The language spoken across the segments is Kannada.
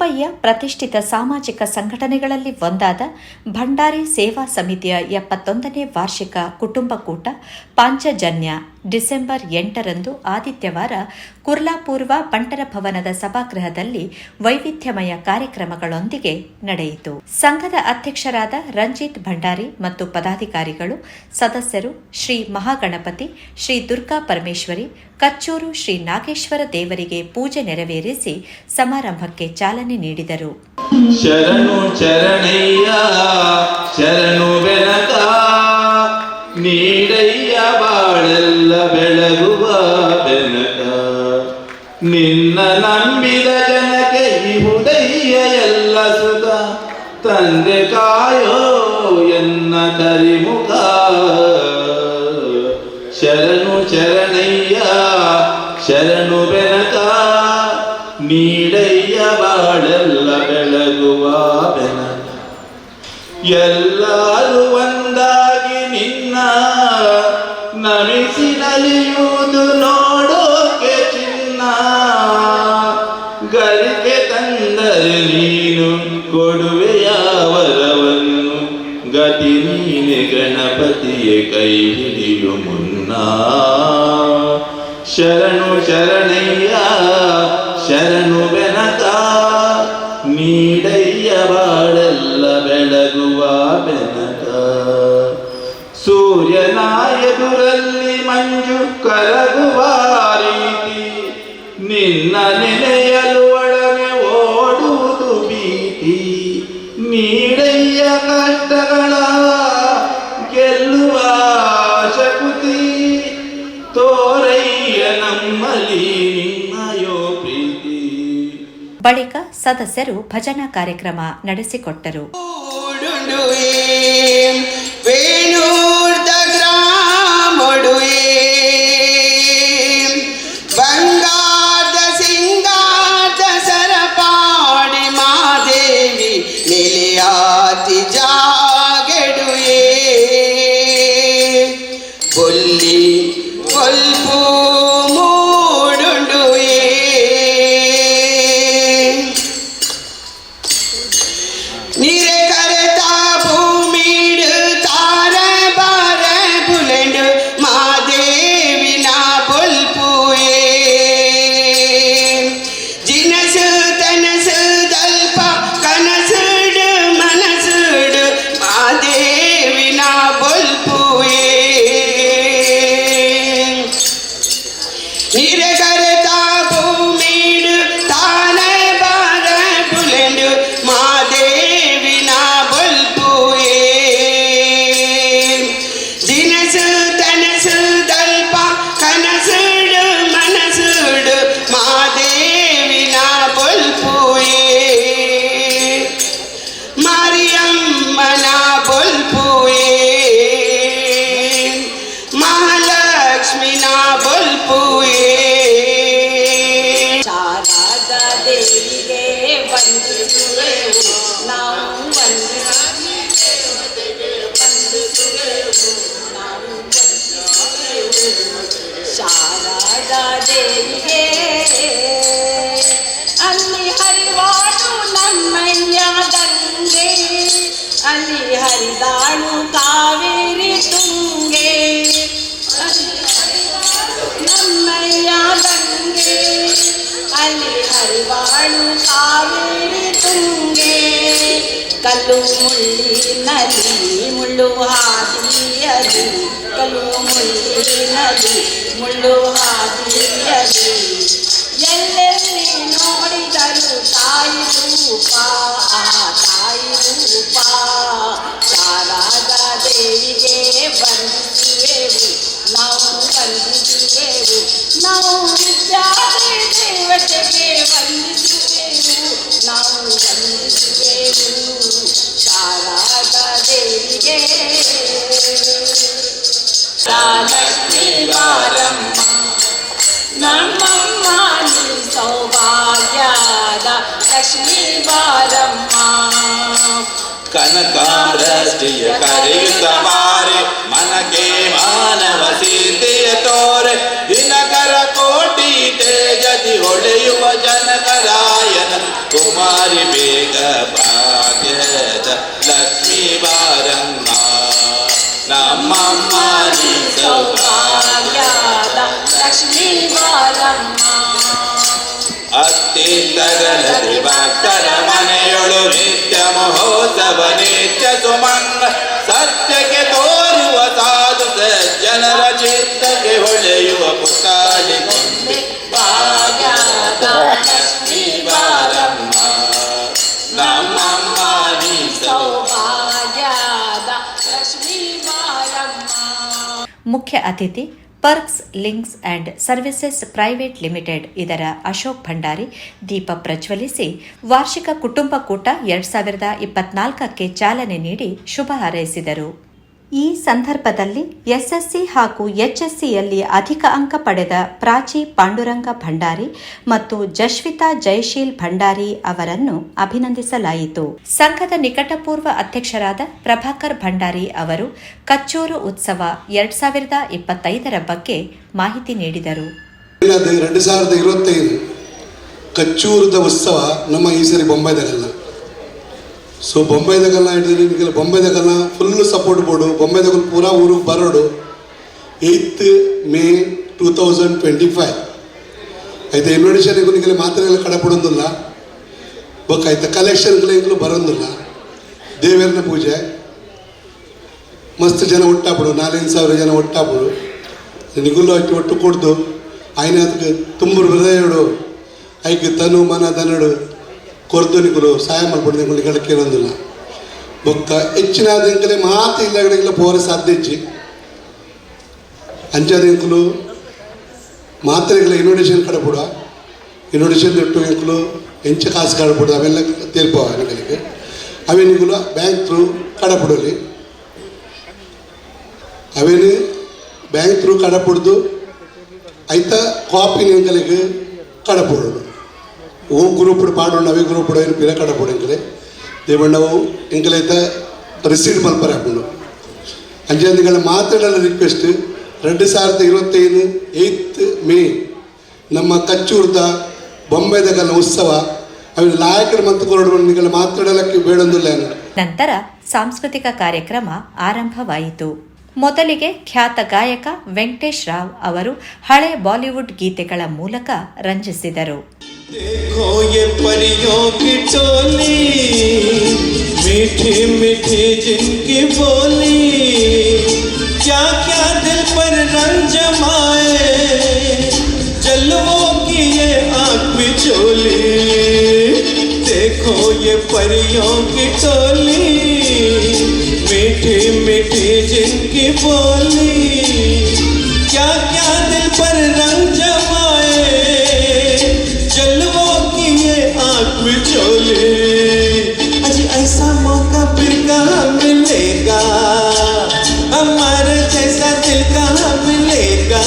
ಮುಂಬಯಿಯ ಪ್ರತಿಷ್ಠಿತ ಸಾಮಾಜಿಕ ಸಂಘಟನೆಗಳಲ್ಲಿ ಒಂದಾದ ಭಂಡಾರಿ ಸೇವಾ ಸಮಿತಿಯ 71ನೇ ವಾರ್ಷಿಕ ಕುಟುಂಬ ಕೂಟ ಪಾಂಚಜನ್ಯ ಡಿಸೆಂಬರ್ 8ರಂದು ಆದಿತ್ಯವಾರ ಕುರ್ಲಾಪೂರ್ವ ಬಂಟರ ಭವನದ ಸಭಾಗೃಹದಲ್ಲಿ ವೈವಿಧ್ಯಮಯ ಕಾರ್ಯಕ್ರಮಗಳೊಂದಿಗೆ ನಡೆಯಿತು. ಸಂಘದ ಅಧ್ಯಕ್ಷರಾದ ರಂಜಿತ್ ಭಂಡಾರಿ ಮತ್ತು ಪದಾಧಿಕಾರಿಗಳು, ಸದಸ್ಯರು ಶ್ರೀ ಮಹಾಗಣಪತಿ, ಶ್ರೀ ದುರ್ಗಾ ಪರಮೇಶ್ವರಿ, ಕಚ್ಚೂರು ಶ್ರೀ ನಾಗೇಶ್ವರ ದೇವರಿಗೆ ಪೂಜೆ ನೆರವೇರಿಸಿ ಸಮಾರಂಭಕ್ಕೆ ಚಾಲನೆ ನೀಡಿದರು. ಶರಣು ಶರಣಯ್ಯ ಶರಣು ಬೆನಕ ನೀಡಯ್ಯ ಬಾಳೆಲ್ಲ ಬೆಳಗುವ ಬೆನಕ, ನಿನ್ನ ನಂಬಿದ ಜನಕ್ಕೆ ಇಹುದಯ್ಯ ಎಲ್ಲ ಸುಖ, ತಂದೆ ಕಾಯೋ ಎನ್ನ ಕರಿಮುಖ. ಶರಣು ಶರಣಯ್ಯ ಶರಣು ಬೆನಕ ನೀಡಯ್ಯ ಬಾಳೆಲ್ಲ ಬೆಳಗುವ ಬೆನಕ. ಎಲ್ಲರೂ ಒಂದಾಗಿ ನಿನ್ನ ನಮಿಸಿ ನಲಿಯುವುದು ನೋಡೋಕೆ ಚಿನ್ನ, ಗರಿಕೆ ತಂದರೆ ನೀನು ಕೊಡುವೆಯ ವರವನ್ನು, ಗತಿ ನೀನೆ ಗಣಪತಿಯ ಕೈ ಹಿಡಿಯು ಮುನ್ನ. ಶರಣು ಶರಣಯ್ಯ ಶರಣು ಬೆನಕ ನೀಡಯ್ಯ ಬಾಳೆಲ್ಲ ಬೆಳಗುವ ಬೆನಕ. ಸೂರ್ಯನ ಎದುರಲ್ಲಿ ಮಂಜು ಕರಗುವ ರೀತಿ, ನಿನ್ನ ನೆನೆಯಲು ಒಡನೆ ಓಡುವುದು ಭೀತಿ. ನೀಡಯ್ಯ ಕಷ್ಟಗಳ ಗೆಲ್ಲುವ ಶಕುತಿ, ತೋರಯ್ಯ ನಮ್ಮಲ್ಲಿ ನಿನ್ನಯೋ ಪ್ರೀತಿ. ಬಳಿಕ ಸದಸ್ಯರು ಭಜನಾ ಕಾರ್ಯಕ್ರಮ ನಡೆಸಿಕೊಟ್ಟರು. ಬಂಗಾರದ ಸಿಂಗಾರದ ಸರಪಾಡಿ ಮಾದೇವಿ ನಿಲಿಯಾತಿ ಜಾಗೆಡುಯೇ, ಕೊಲ್ಲಿ ಕೊಲ್ಪು ಮೂಡುಂಡುಯೇ. ನೀರೆ ಕರೆತ ಭೂಮಿಡು ತಾರ ಬಾರ ಬುಲೆಂಡು ಮಾದೇವಿನ ಬೊಲ್ಪುಯೇ. ಜಿನಸು ತನಸು ದಲ್ಪ ಕನಸುಡು ಮನಸುಡು ಮಾದೇವಿನ ಬೊಲ್ಪುಯೇ. ನೀರೆ ಕರೆತ ಭೂಮಿಡು ತಾರ ಬಾರ ಬುಲೆಂಡು ಮಾದೇವಿನ ಬೊಲ್ಪುಯೇ. ಜಿನಸು ತನಸು ದಲ್ಪ ಕನಸುಡು ಮನಸುಡು ಮಾದೇವಿನ ಬೊಲ್ಪುಯೇ. ಮಾರಿಯಮ್ಮನ ಬೊಲ್ಪುಯೇ, ಮಹಾಲಕ್ಷ್ಮಿನ ಬೊಲ್ಪುಯೇ. ಶಾರದಾ ದೇವಿಗೆ ವಂದಿಸುವೆವು ನಾವು, ಶಾರದಾ ದೇವಿಗೆ ಅಲ್ಲಿ ಹರಿವಾಡು ನಮ್ಮಯ್ಯ ಗಂಗೆ, ಅಲ್ಲಿ ಹರಿದಾಳು ಕಾವೇರಿ ತುಂಗೆ. ನಮ್ಮಯ್ಯ ಗಂಗೆ ಅಲ್ಲಿ ಹರಿವಾಳು ಕಾವೇರಿ ತುಂಗೆ. ಕಲ್ಲು ಮುಳ್ಳಿನಲ್ಲಿ ಮುಳ್ಳು ಹಾದಿಯಲಿ, ಕಲ್ಲು ಮುಳ್ಳಿನಲ್ಲಿ ಮುಳ್ಳು ಹಾದಿಯಲಿ, ಎಲ್ಲೆಲ್ಲಿ ನೋಡಿದರು ತಾಯಿ ರೂಪ, ತಾಯಿ ರೂಪ. ಶಾರದಾ ದೇವಿಗೆ ವಂದಿಸುವೆವು ನಾವು, ವಂದಿಸುವೆವು ನಾವು. ವಿದ್ಯಾರ್ಥಿ ದೇವತೆಗೆ ವಂದಿಸುವೆವು ನಾವು, ವಂದಿಸುವೆವು ಶಾರದಾ ದೇವಿಗೆ. ಲಕ್ಷ್ಮೀ ಬಾರಮ್ಮ ನಮ್ಮಮ್ಮ ನೀ ಸೌಭಾಗ್ಯದ ಲಕ್ಷ್ಮೀ ಬಾರಮ್ಮ. ಕನಕಾಂಬರಷ್ಟಿಯ ಕರೆಯುತ್ತ ಮಾರೆ, ಮನಕ್ಕೆ ಮಾನವ ಸೀತೆಯ ತೋರೆ, ದಿನಕರ ಕೋಟಿ ತೇಜದಿ ಹೊಳೆಯುವ ಜನಕರಾಯನ ಕುಮಾರಿ ಬೇಗ ಭಾಗ್ಯದ ಲಕ್ಷ್ಮೀ ಬಾರಮ್ಮ ನಮ್ಮಮ್ಮ ನೀ ಸೌಭಾಗ್ಯದ ಲಕ್ಷ್ಮೀ ಬಾರಮ್ಮ ಅತ್ತಿತ್ತಗಲದಿ ಭಕ್ತರ ಮನೆಯೊಳು ನಿತ್ಯ ಮಹೋತ್ಸವ ನಿತ್ಯ ಸುಮಂಗ ಸತ್ಯಕ್ಕೆ ತೋರುವ ಸಾಧು ಸಜ್ಜನರ ಚಿತ್ತಕ್ಕೆ ಹೊಳೆಯುವ ಪುಟಾಳಿ ಗೊಂಬೆ ಭಾಗ್ಯದ ಲಕ್ಷ್ಮೀ ಬಾರಮ್ಮ ನಮ್ಮಮ್ಮ ನೀ ಸೌಭಾಗ್ಯದ ಲಕ್ಷ್ಮೀ ಬಾರಮ್ಮ ಮುಖ್ಯ ಅತಿಥಿ perks links and services private limited ಇದರ ಅಶೋಕ್ ಭಂಡಾರಿ ದೀಪ ಪ್ರಜ್ವಲಿಸಿ ವಾರ್ಷಿಕ ಕುಟುಂಬ ಕೂಟ 2024ಕ್ಕೆ ಚಾಲನೆ ನೀಡಿ ಶುಭ ಹಾರೈಸಿದರು. ಈ ಸಂದರ್ಭದಲ್ಲಿ ಎಸ್ಎಸ್ಸಿ ಹಾಗೂ ಎಚ್ಎಸ್ಸಿಯಲ್ಲಿ ಅಧಿಕ ಅಂಕ ಪಡೆದ ಪ್ರಾಚಿ ಪಾಂಡುರಂಗ ಭಂಡಾರಿ ಮತ್ತು ಜಶ್ವಿತಾ ಜಯಶೀಲ್ ಭಂಡಾರಿ ಅವರನ್ನು ಅಭಿನಂದಿಸಲಾಯಿತು. ಸಂಘದ ನಿಕಟಪೂರ್ವ ಅಧ್ಯಕ್ಷರಾದ ಪ್ರಭಾಕರ್ ಭಂಡಾರಿ ಅವರು ಕಚ್ಚೂರು ಉತ್ಸವ 2025ರ ಬಗ್ಗೆ ಮಾಹಿತಿ ನೀಡಿದರು. 2025 ಕಚ್ಚೂರದ ಉತ್ಸವ ನಮ್ಮ ಈ ಸರಿ ಬೊಂಬೈದಾಗಲ್ಲ. ಸೊ ಬೊಂಬೈದಾಗಲ್ಲ ಹಿಡಿದ್ರೆ ನಿಮಗೆ ಬೊಂಬೈದಾಗಲ್ಲ ಫುಲ್ಲು ಸಪೋರ್ಟ್ ಬೋರ್ಡು ಬೊಂಬೈದಾಗಲ್ಲ ಪೂರಾ ಊರಿಗೆ ಬರೋಡು 8 ಮೇ 2025 అయితే ಇನ್ವಿಟೇಷನ್ಗೂ ನಿಮಗೆ ಮಾತ್ರೆಗಳು ಕಡಪಡೋದಿಲ್ಲ ಬೇಕಾಯ್ತು ಕಲೆಕ್ಷನ್ಗಳು ಬರೋದಿಲ್ಲ ದೇವರನ ಪೂಜೆ ಮಸ್ತ್ ಜನ ಒಟ್ಟಾಬಿಡು 4,000 ಜನ ಒಟ್ಟಾಬಿಡು ನಿಗುಲು ಅಷ್ಟು ಒಟ್ಟು ಕೊಡ್ದು ఆయన ಅದಕ್ಕೆ ತುಂಬ ಹೃದಯಡು ಐಕೆ ತನು ಮನ ದನಡು ಕೊರ್ದು ನಿಗುಲು ಸಹಾಯ ಮಾಡ್ಬಿಡು ನಿಗುಲು ನಿಗಳಕ್ಕೆ ಇರೋದಿಲ್ಲ ಬೊಕ್ಕ ಹೆಚ್ಚಿನ ದಿಂಕಲೆ ಮಾತು ಇಲ್ಲಗಡೆಲ್ಲ ಪೋರ ಸಾಧ್ಯ ಇಚ್ಚಿ ಅಂಚಾದಿಂಕಲು ಮಾತ್ರೆಗಳ ಇನ್ವಿಟೇಷನ್ ಕಡಪುಡ ಇನ್ವಿಟೇಷನ್ ಇಟ್ಟು ಇಂಕಲು ಎಂಚ ಕಾಸು ಕಡಪುಡು ಅವೆಲ್ಲ ತೀರ್ಪವ ನಿಗಳಿಗೆ ಅವೇ ನಿಗುಲು ಬ್ಯಾಂಕ್ ಥ್ರೂ ಕಡಪುಡಲಿ ಅವೇನು ಬ್ಯಾಂಕ್ ಥ್ರೂ ಕಡಪುಡ್ದು ಐತ ಕಾಪಿ ನಿಂಕಲಿಗೆ ಕಡಪುಡು ಓ ಗ್ರೂಪ್ ಪಾಡೋಣ ಅವೇ ಗ್ರೂಪ್ ಏನು ಪಿರ ಕಡಪುಡು ಇಂಕಲೆ ದೇವಣ್ಣವು ಇಂಕಲೈತ ರಿಸೀಟ್ ಮಲ್ಪರೆ ಹಾಕೊಂಡು ಅಂಜಂದಿಗಳ ಮಾತಾಡಲು ರಿಕ್ವೆಸ್ಟ್ 2025 8 ಮೇ ನಮ್ಮ ಕಚ್ಚೂರ್ದ ಬೊಂಬೈದಾಗಲ್ಲ ಉತ್ಸವ ಅవి ನಾಯಕರು ಮತ್ತು ಕೊರಡುಗಳ ಮಾತಾಡಲಕ್ಕೆ ಬೇಡೊಂದಿಲ್ಲ. ನಂತರ ಸಾಂಸ್ಕೃತಿಕ ಕಾರ್ಯಕ್ರಮ ಆರಂಭವಾಯಿತು. ಮೊದಲಿಗೆ ಖ್ಯಾತ ಗಾಯಕ ವೆಂಕಟೇಶ್ ರಾವ್ ಅವರು ಹಳೆ ಬಾಲಿವುಡ್ ಗೀತೆಗಳ ಮೂಲಕ ರಂಜಿಸಿದರು. देखो ये परियों की टोली मीठी मीठी जिनकी बोली क्या क्या दिल पर रंग जमाए जलवों की ये आँख बिचोली देखो ये परियों की टोली मीठी मीठी जिनकी बोली क्या क्या दिल पर रंग जमाए जलवों की ये आँख बिचोली अजी ऐसा मौका फिर कहाँ मिलेगा हमारे जैसा दिल कहाँ मिलेगा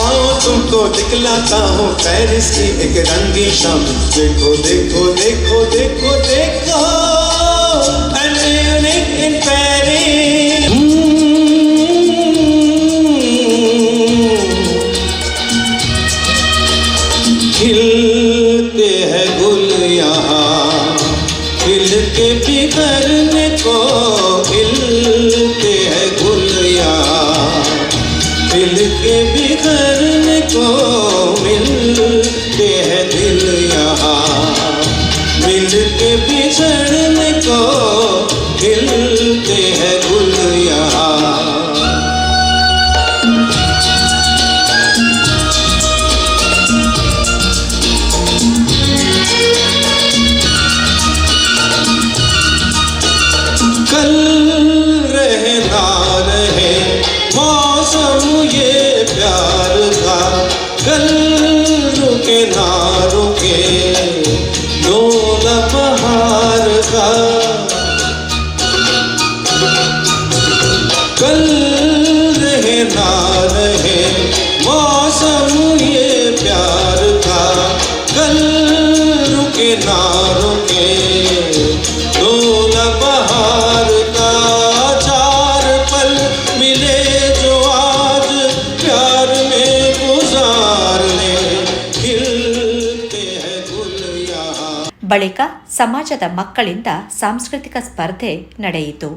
आओ तुमको दिखलाता हूँ पेरिस की एक रंगी शाम देखो देखो देखो देखो देखो an evening in Paris खिलते हैं गुल यहाँ खिल के बिखरने को खिलते हैं गुल यहाँ खिल के बिखरने को मिलते हैं दिल यहाँ मिल के बिछड़ने को खिलते हैं गुल यहाँ कल रहे ना रहे मौसम ये प्यार का कल रुके ना रुके डोल बहार का कल रहे ना रहे मौसम ये प्यार का कल रुके ना रुके डोल बहार का चार पल मिले जो आज प्यार में गुजार ले खिलते हैं गुल ಬಳಿಕ ಸಮಾಜದ ಮಕ್ಕಳಿಂದ ಸಾಂಸ್ಕೃತಿಕ ಸ್ಪರ್ಧೆ ನಡೆಯಿತು.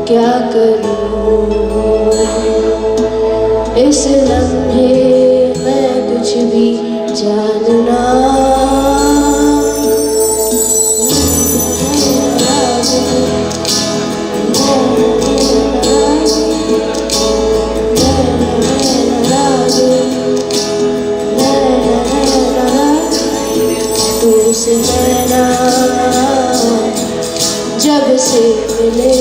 क्या करूं इस लम्हे मैं कुछ भी जानना जब से मिले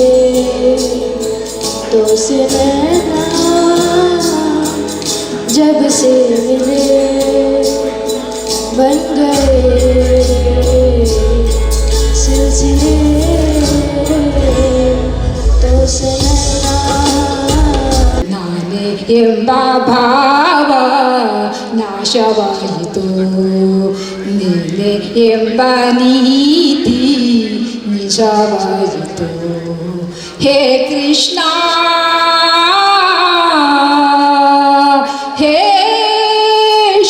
तो से नैना जब से मिले बन गए सिलसिले तो से नैना ನಾನೇ ಎಂಬ ಭಾವ ನಾಶವಾಯಿತು ನೀನೆ ಎಂಬ ನೀತಿ ನಿಜವಾಯಿತು ಹೇ ಕೃಷ್ಣ ಹೇ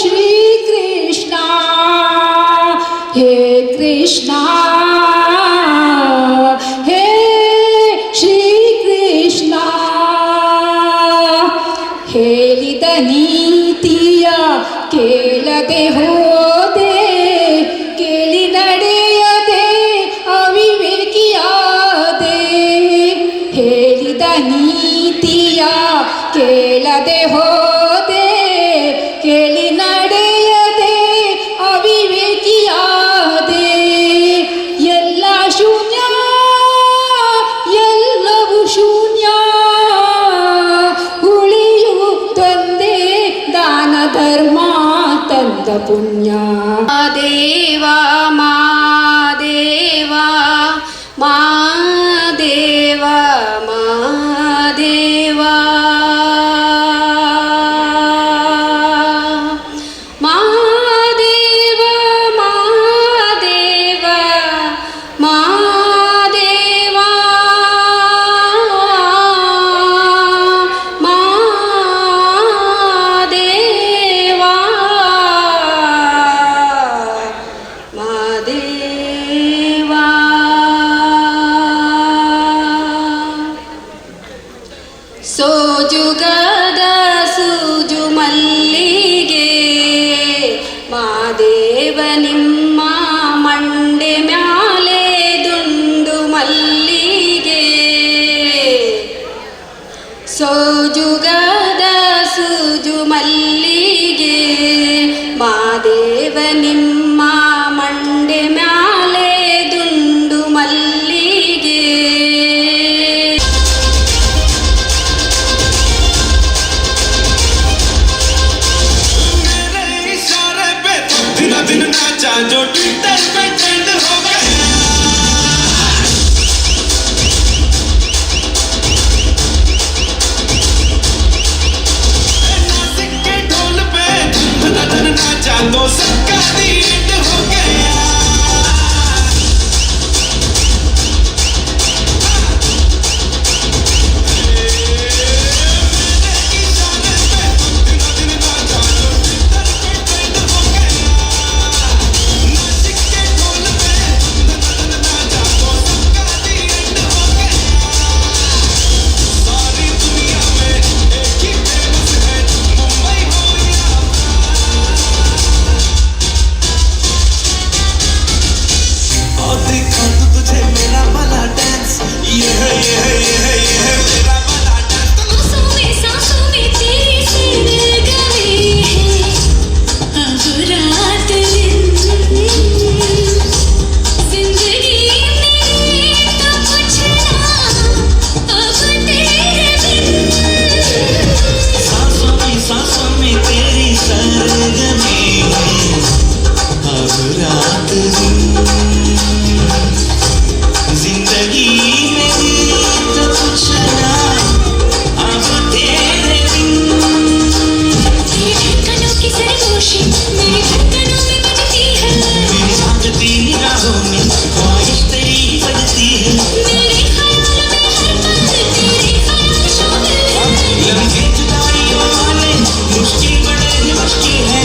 ಶ್ರೀ ಕೃಷ್ಣ ಹೇ ಕೃಷ್ಣ ಹೇ ಶ್ರೀ ಕೃಷ್ಣ ಹೇಳಿದ ನೀತಿಯ ಕೇಳದೆ ಹೋದೆ ಕೇಳಿ ನಡೆಯದೆ ಅವಿವೇಕಿಯಾದೆ ಹೇಳಿದ ನೀತಿಯ ಕೇಳದೆ ಹೋದೆ ಕೇಳಿ ನಡೆಯದೆ ಅವಿವೇಕಿಯಾದೆ ಎಲ್ಲ ಶೂನ್ಯ ಎಲ್ಲವೂ ಶೂನ್ಯ ಉಳಿಯುತ್ತಂದೆ ದಾನ ಧರ್ಮ ತಂದ ಪುಣ್ಯ ದೇವ ಮಾದೇವ ಮಾದೇವ ಮಾದೇವ ಮಾದೇವ ಮಾದೇವ ಮಾದೇವ ಮಾದೇವ ಮಾದೇವ ಸೋಜುಗದ ಸೂಜು ಮಲ್ಲಿಗೆ ಮಾದೇವ ನಿಮ್ಮ ಮಂಡೆ ಮ್ಯಾಲೆ ದುಂಡು ಮಲ್ಲಿಗೆ ಸೋಜುಗದ ಸೂಜು ಮಲ್ಲಿಗೆ ಮಾದೇವ ನಿಮ್ಮ ಮಂಡೆ ಮ್ಯಾಲೆ ದುಂಡು ಮಲ್ಲಿಗೆ मेरे इशारे पे दिन दिन नाचा जो ट्विटर पे ट्रेंड हो गया नासिक के ढोल पे धन धन नाचा तो सबका हिट हो गया रात दिन जिंदगी में तो कुछ ना अब तेरे बिन तेरी धड़कनों की सरगोशी मेरी धड़कनों में बजती है मेरी भागती निगाहों में ख्वाहिश तेरी बजती है मेरे ख्यालों में हर पल तेरे ख्याल शामिल है लम्हे जुदाइयों वाले मुश्किल बड़े ही मुश्किल है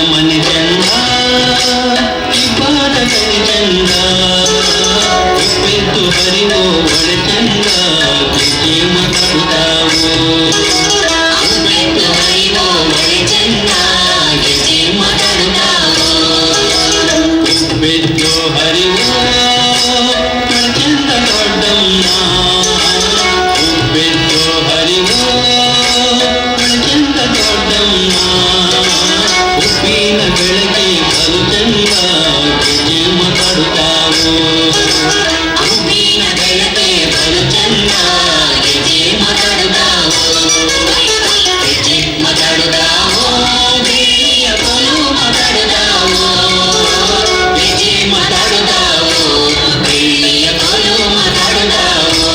मन चंदा इबादत चंदा पे तो हरि वो बड़ चंदा किसी मताओ पे तो हरि वो बड़ चंदा किसी मताओ पे तो हरि वो बड़ चंदा कोडम्मा पे तो हरि वो बड़ चंदा कोडम्मा ಉಪ್ಪಿನ ಬೆಳಗ್ಗೆ ಬಲು ಚಂದ ಗೆಜ್ಜೆ ಮಾತಾಡುತ್ತಾವು ಉಪ್ಪಿನ ಬೆಳಗ್ಗೆ ಬಲು ಚಂದ ಗೆಜ್ಜೆ ಮಾತಾಡುತ್ತಾವು ಗೆಜ್ಜೆ ಮಾತಾಡುತ್ತಾವು ಬೆಳ್ಳಿಯ ಕೋಲು ಮಾತಾಡುತ್ತಾವು ಗೆಜ್ಜೆ ಮಾತಾಡುತ್ತಾವು ಬೆಳ್ಳಿಯ ಕೋಲು ಮಾತಾಡುತ್ತಾವು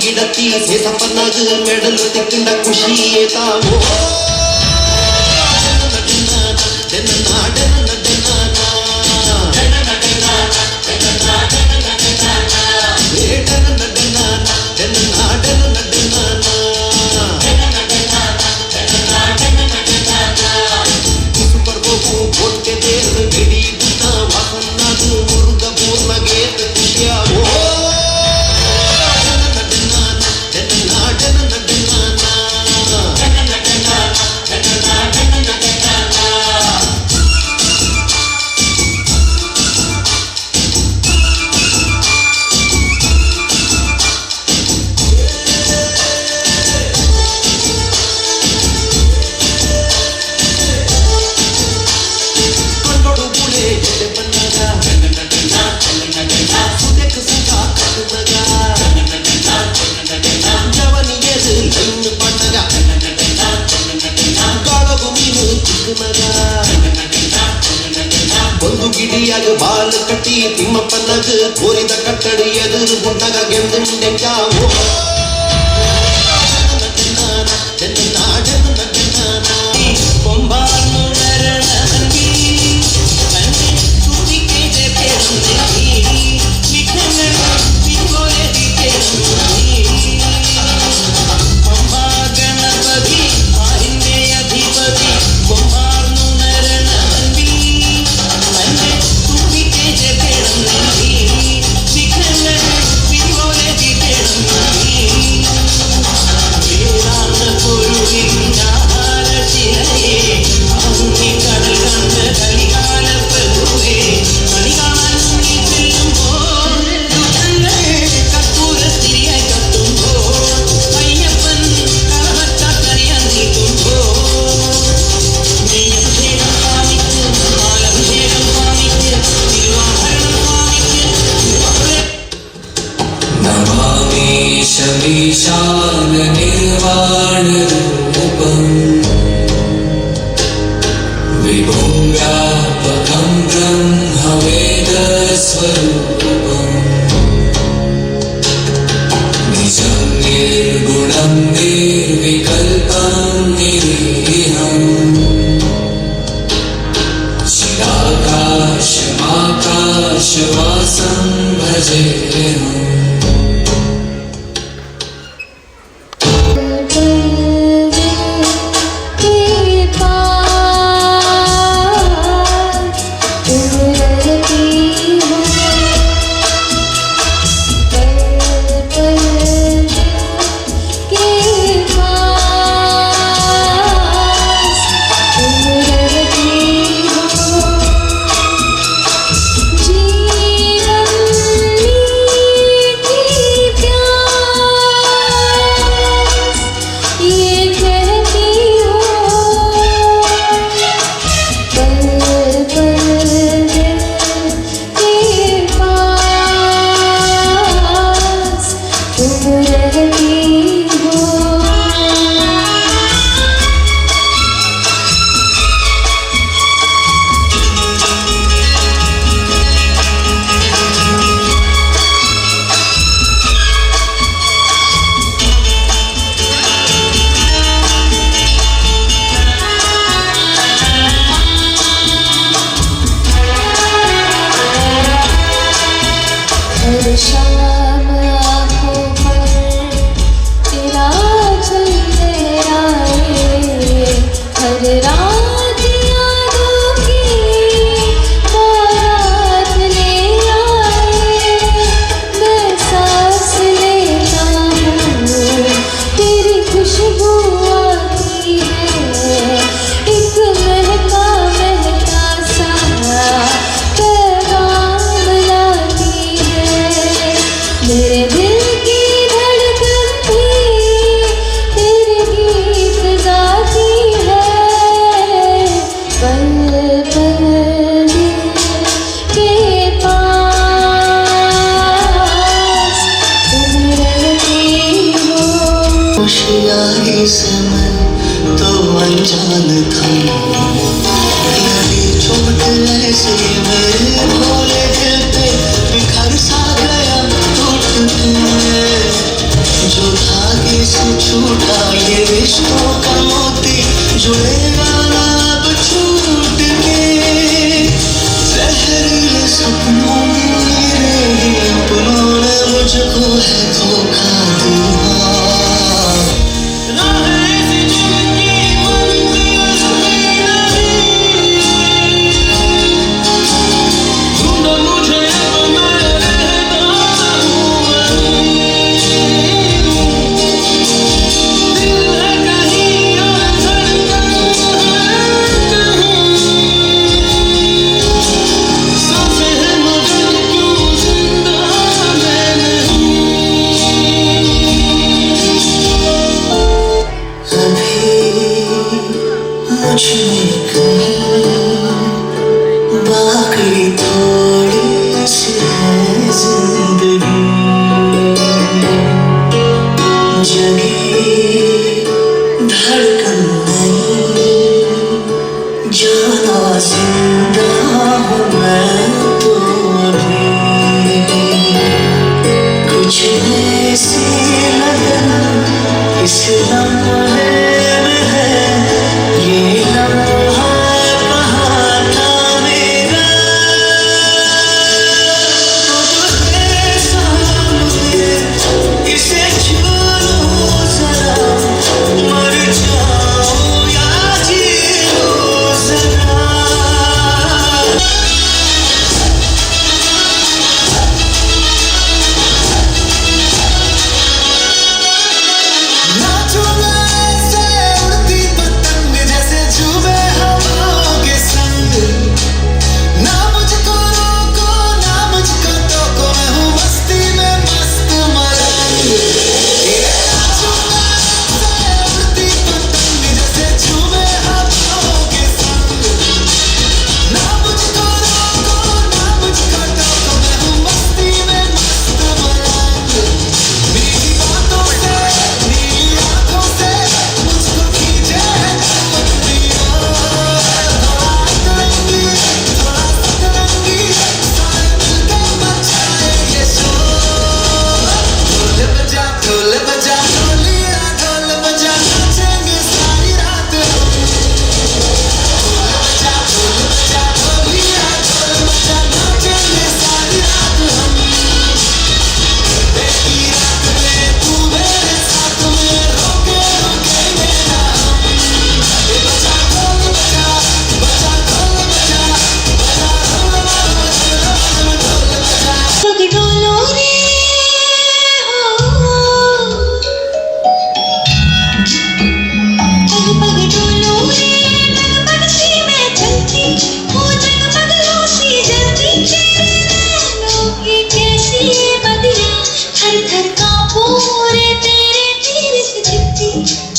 ಗಿಡತಿ ಸೇಸಪ್ಪನಾಗ ಮೆಡಲು ತೆಕ್ಕಿಂಡ ಖುಷಿ ಏತಾವೋ ಒಂದು ಗಿಡಿಯಾಗ ಬಾಲ್ ಕಟ್ಟಿ ತಿಮ್ಮಪ್ಪನಾಗ ಕೋರಿದ ಕಟ್ಟಡಿ ಎದುರು ಗುಂಡಾಗ ಗೆಂದುಂಡೆಂಚಾವೋ शमीशान निर्वाण रूपम् विभुं व्यापकं ब्रह्मवेदस्वरूपम् निजं निर्गुणं निर्विकल्पं निरीहम् चिदाकाशमाकाशवासं भजेऽहम् शाम आँखों पर तेरा चल लहराए, हर रात यादों की बारात ले आए। मैं सांस लेता हूँ तेरी खुशबू आती है, एक महका महका सा पैगाम लाती है। छूटा ये रिश्तों का मोती जुड़ेगा ना अब छूट के जहरीले सपनों मेरे ही अपनों ने मुझको है धोखा दिया बाकी थोड़ी सी है जिंदगी जगी धड़कन नहीं जाना जिंदा हूँ मैं तो अभी कुछ ऐसी लगन इस लम्हे में है ये लम्हा कहाँ था मेरा इसे छू लूं जरा मर जाऊं या जी लूं जरा नाचो ना ऐसे उड़ती पतंग जैसे झूमे हवाओं के संग ना मुझको रोको ना मुझको टोको मैं हूँ मस्ती में मस्त मलंग नाचो ना ऐसे उड़ती पतंग जैसे झूमे हवाओं के संग ना मुझको रोको ना मुझको टोको मैं हूँ मस्ती में मस्त मलंग मीठी बातों से नीली आंखों से मुझको खींचे है अपनी ओर थोड़ा सतरंगी सारे मिलकर मचाएंगे शोर ढोल बजा ढोलिया ढोल बजा नाचेंगे सारी रात हम ढोल बजा ढोलिया ढोल बजा नाचेंगे सारी रात हम बेटी रात में तू मेरे साथ में रोके रोकेंगे ना हम बजा ढोल बजा बजा ढोल बजा बजा ढोल बजा पग डोलो रे हो पग डोलो रे पग सी मैं चलती वो जगमग सी जलती तेरे नैनों की कैसी ये बदियां थर थर कांपो रे तेरे तीर से चिपती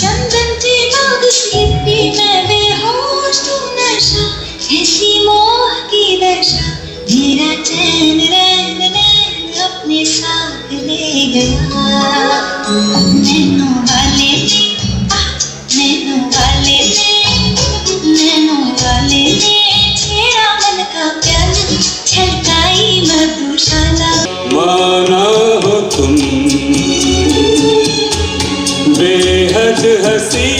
चंदन के दाग से लिपटी मैं बेहोश तू नशा ऐसी मोह की दशा मेरा चैन रैन नैन अपने साथ ले गया नैनों वाले ने छेड़ा मन का प्याला छलकाई मधुशाला माना हो तुम बेहद हंसी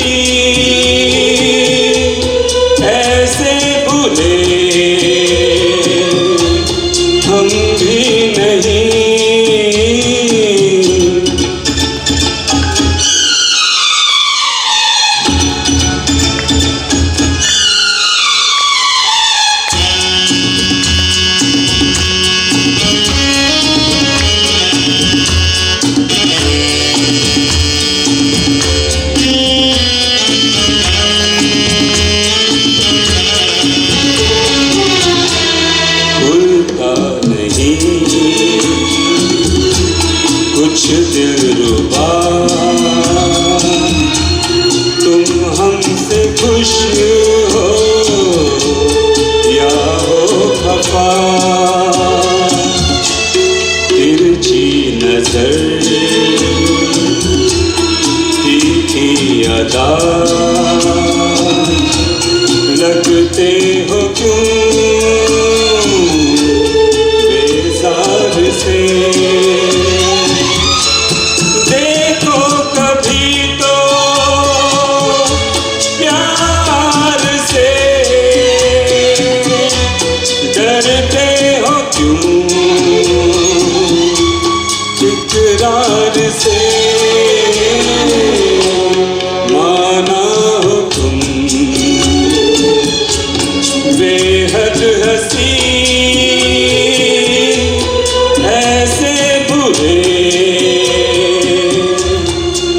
ऐसे भूले हम भी नहीं भूलता नहीं कुछ दिलरुबा तुम हमसे खुश हो या हो खफा तिरछी नजर तीखी अदा लगते हो क्यों बेजार से देखो कभी प्यार से माना हो तुम बेहद हसी ऐसे बुरे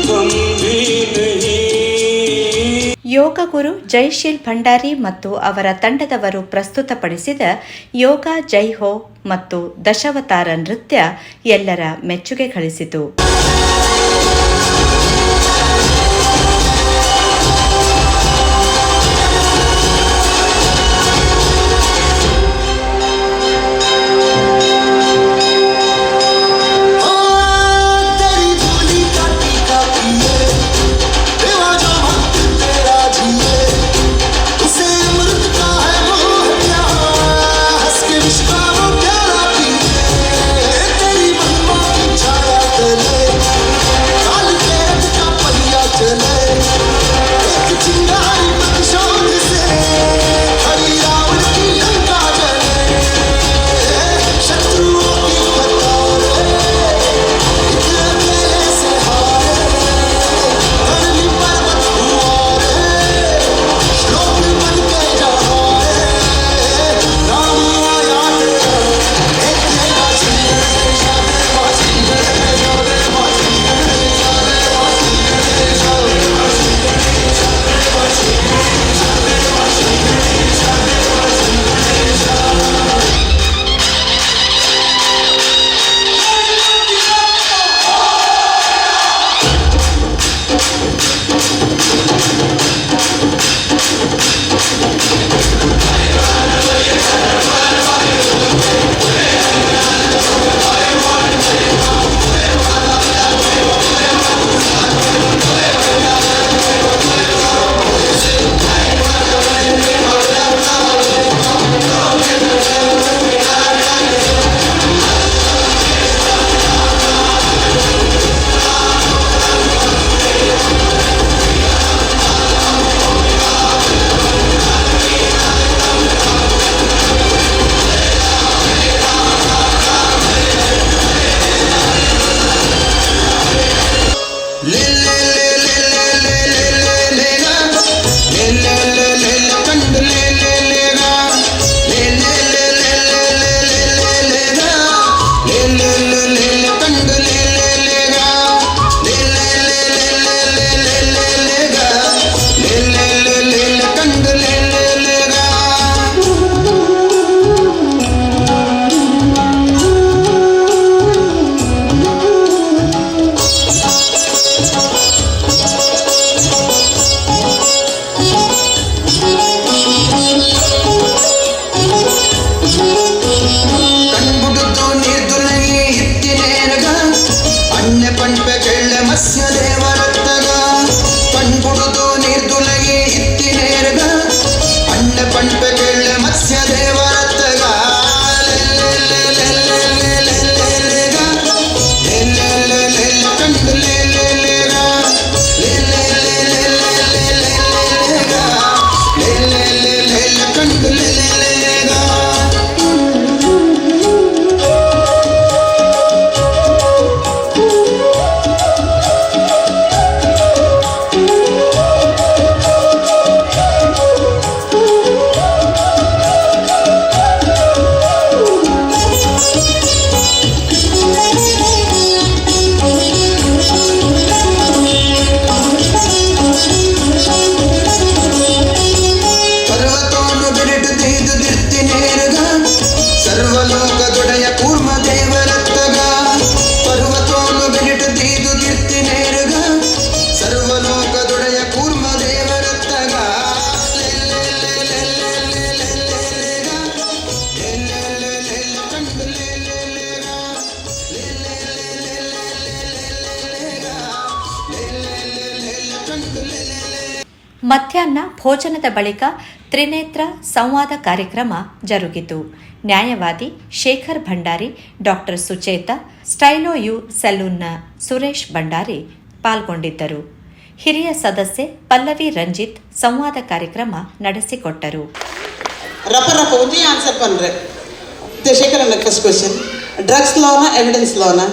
हम भी नहीं. ಯೋಗ ಗುರು ಜೈಶೀಲ್ ಭಂಡಾರಿ ಮತ್ತು ಅವರ ತಂಡದವರು ಪ್ರಸ್ತುತಪಡಿಸಿದ ಯೋಗ ಜೈ ಹೋ ಮತ್ತು ದಶಾವತಾರ ನೃತ್ಯ ಎಲ್ಲರ ಮೆಚ್ಚುಗೆ ಗಳಿಸಿತು. तेरी झोली काटी काटी है बेवजह भक्त तेरा जिए उसे अमृत का है मोह प्यार हंस के विश्वा वो प्यारा पिए तेरी महिमा की छाया तले काल के रथ का पहिया चले एक चिंगारी प्रतिशोध से हरि रावण की लंका जले शत्रुओं की कतार ಮಧ್ಯಾಹ್ನ ಭೋಜನದ ಬಳಿಕ ತ್ರಿನೇತ್ರ ಸಂವಾದ ಕಾರ್ಯಕ್ರಮ ಜರುಗಿತು. ನ್ಯಾಯವಾದಿ Shekhar Bhandari, doctor Sucheta, Stylo U ಸಲೂನ್ನ ಸುರೇಶ್ ಭಂಡಾರಿ ಪಾಲ್ಗೊಂಡಿದ್ದರು. ಹಿರಿಯ ಸದಸ್ಯೆ ಪಲ್ಲವಿ ರಂಜಿತ್ ಸಂವಾದ ಕಾರ್ಯಕ್ರಮ ನಡೆಸಿಕೊಟ್ಟರು. ಒಂದೇ ಆನ್ಸರ್ ಪನ್ರೆ ಶೇಖರ್ ಫಸ್ಟ್ ಕ್ವೆಶ್ಚನ್ ಡ್ರಗ್ಸ್ ಲಾನಾ ಎವಿಡೆನ್ಸ್ ಲಾನಾ?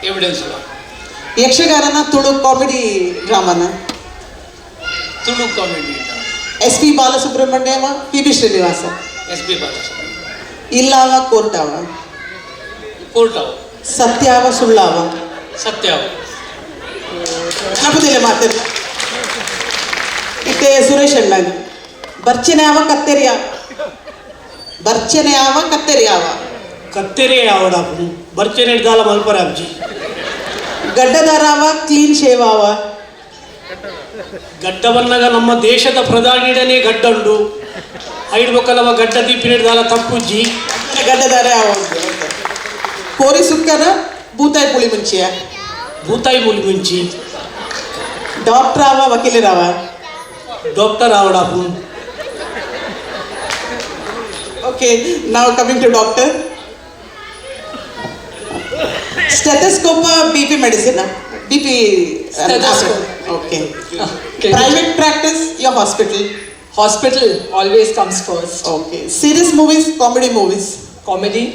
ಎವಿಡೆನ್ಸ್ ಯಕ್ಷಗಾನನ ತುಳು ಕಾಮಿಡಿ ಡ್ರಾಮಾನ Tulu comedy SP Balasubrahmanyam PB Srinivasa SP Balasubrahmanya ಇಲ್ಲಾವ ಕೋರ್ಟಾವ ಕೋರ್ಟಾವ ಸತ್ಯಾವ ಸುಳ್ಳಾವ ಸತ್ಯಾವ ನಮ್ಮದಿಲ್ಲ ಮಾತಿಲ್ಲ ಇತ್ತೆ ಸುರೇಶ್ ಅಣ್ಣಗೆ ಬರ್ಚನೆ ಆವ ಕತ್ತೆರಿಯ ಬರ್ಚನೆ ಆವ ಕತ್ತೆರಿಯಾವ ಕತ್ತೆರೆ ಯಾವಡ ಬರ್ಚನೆ ಹಿಡ್ದಾಲ ಮಲ್ಪರ ಅಬ್ಜಿ ಗಡ್ಡದಾರಾವ ಕ್ಲೀನ್ ಶೇವ್ ಆವ ಗಡ್ಡವನ್ನಾಗ ನಮ್ಮ ದೇಶದ ಪ್ರಧಾನಿಡನೇ ಗಡ್ಡ ಉಂಡು ಐಡ್ಬೇಕಲ್ಲವ ಗಡ್ಡ ದೀಪಿನ ಹಿಡ್ದಾಲ ತಪ್ಪುಜ್ಜಿ ಗಡ್ಡದಾರ ಆವ ಕೋರಿ ಸುಕ್ಕನ ಬೂತಾಯಿ ಪುಳಿ ಮುಂಚಿಯ ಭೂತಾಯಿ ಮೂಲಿ ಮುಂಚಿ ಡಾಕ್ಟರ್ ಆವ ವಕೀಲರಾವ doctor ಆವಡಾಪು Okay, now coming to doctor. Stethoscope, BP medicine, BP. Stethoscope. Okay. Private practice, your hospital. Hospital always comes first. Okay. Serious movies, comedy movies. Comedy,